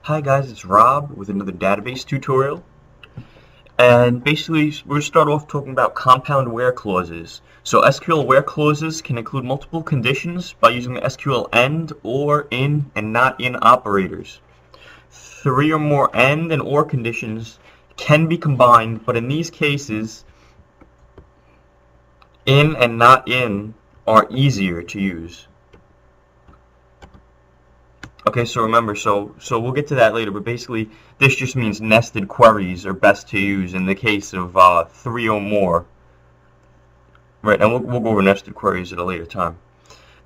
Hi guys, it's Rob with another database tutorial. And basically, we're going to start off talking about compound where clauses. So SQL where clauses can include multiple conditions by using the SQL AND, OR, IN, and NOT IN operators. Three or more AND and OR conditions can be combined, but in these cases, IN and NOT IN are easier to use. Okay, so remember, so we'll get to that later, but basically this just means nested queries are best to use in the case of three or more. Right, and we'll go over nested queries at a later time.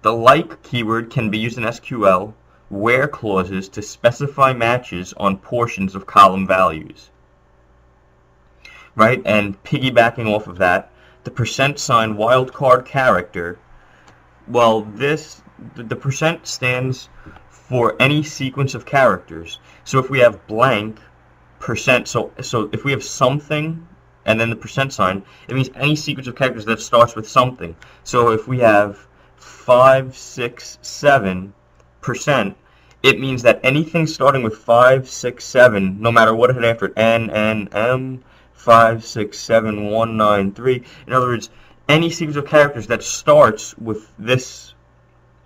The like keyword can be used in SQL where clauses to specify matches on portions of column values. Right, and piggybacking off of that, the %sign wildcard character, well, the percent stands for any sequence of characters. So if we have blank percent, so if we have something and then the %sign, it means any sequence of characters that starts with something. So if we have 5, 6, 7%, it means that anything starting with 5, 6, 7, no matter what it had after it, N, M, 5, 6, 7, 1, 9, 3. In other words, any sequence of characters that starts with this,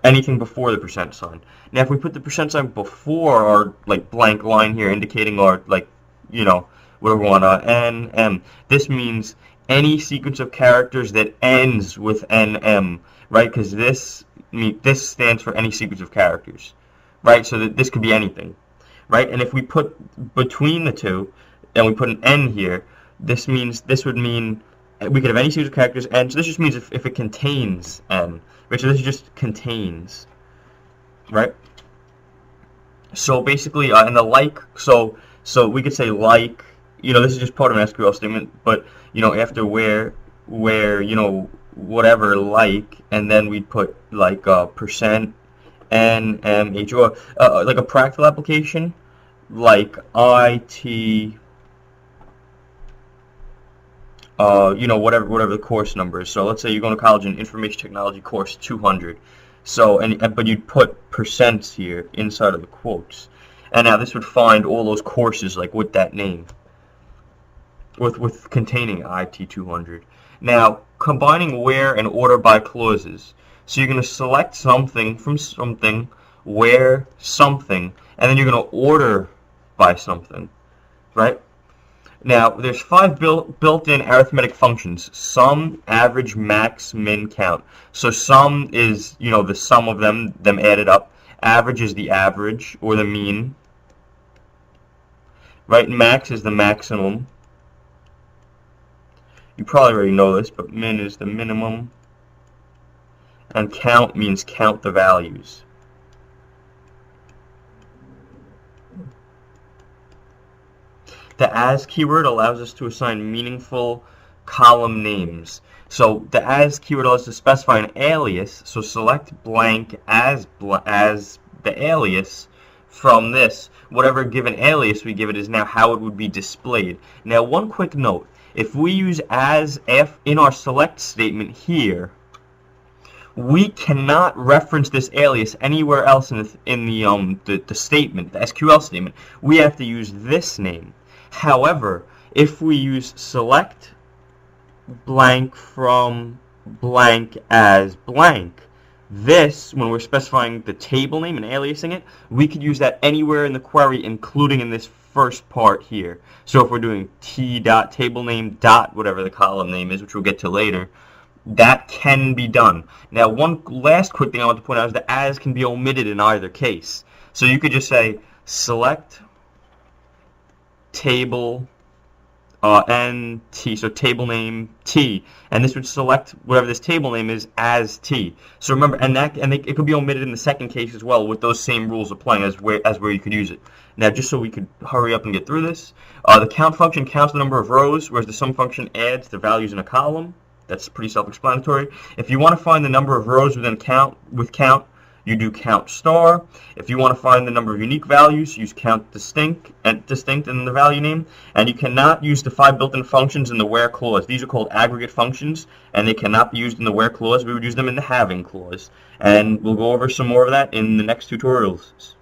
anything before the %sign. Now, if we put the %sign before our blank line here, indicating our whatever we want, N, M, this means any sequence of characters that ends with NM, right? Because this stands for any sequence of characters, right? So that this could be anything, right? And if we put between the two and we put an N here, this would mean we could have any sequence of characters, and so this just means if it contains N, right? So this just contains, right? So basically, in the like, so we could say like, this is just part of an SQL statement, but after where whatever like, and then we'd put percent N M H, or like a practical application, like IT. Whatever the course number is. So let's say you're going to college in information technology course 200. So but you'd put percents here inside of the quotes, and now this would find all those courses with that name, with containing IT 200. Now combining where and order by clauses. So you're going to select something from something, where something, and then you're going to order by something, right? Now, there's 5 built-in arithmetic functions: sum, average, max, min, count. So sum is, the sum of them added up. Average is the average, or the mean. Right? Max is the maximum. You probably already know this, but min is the minimum. And count means count the values. The as keyword allows us to assign meaningful column names. So the as keyword allows us to specify an alias. So select blank as the alias from this. Whatever given alias we give it is now how it would be displayed. Now, one quick note: if we use as in our select statement here, we cannot reference this alias anywhere else in the statement, the SQL statement. We have to use this name. However, if we use select blank from blank as blank, this, when we're specifying the table name and aliasing it, we could use that anywhere in the query, including in this first part here. So if we're doing t.tablename dot whatever the column name is, which we'll get to later, that can be done. Now, one last quick thing I want to point out is that as can be omitted in either case. So you could just say select table nt, so table name t, and this would select whatever this table name is as t. So remember, it could be omitted in the second case as well, with those same rules applying as where you could use it. Now, just so we could hurry up and get through this, the count function counts the number of rows, whereas the sum function adds the values in a column. That's pretty self-explanatory. If you want to find the number of rows within count, you do count star. If you want to find the number of unique values, use count distinct in the value name. And you cannot use the 5 built-in functions in the where clause. These are called aggregate functions, and they cannot be used in the where clause. We would use them in the having clause. And we'll go over some more of that in the next tutorials.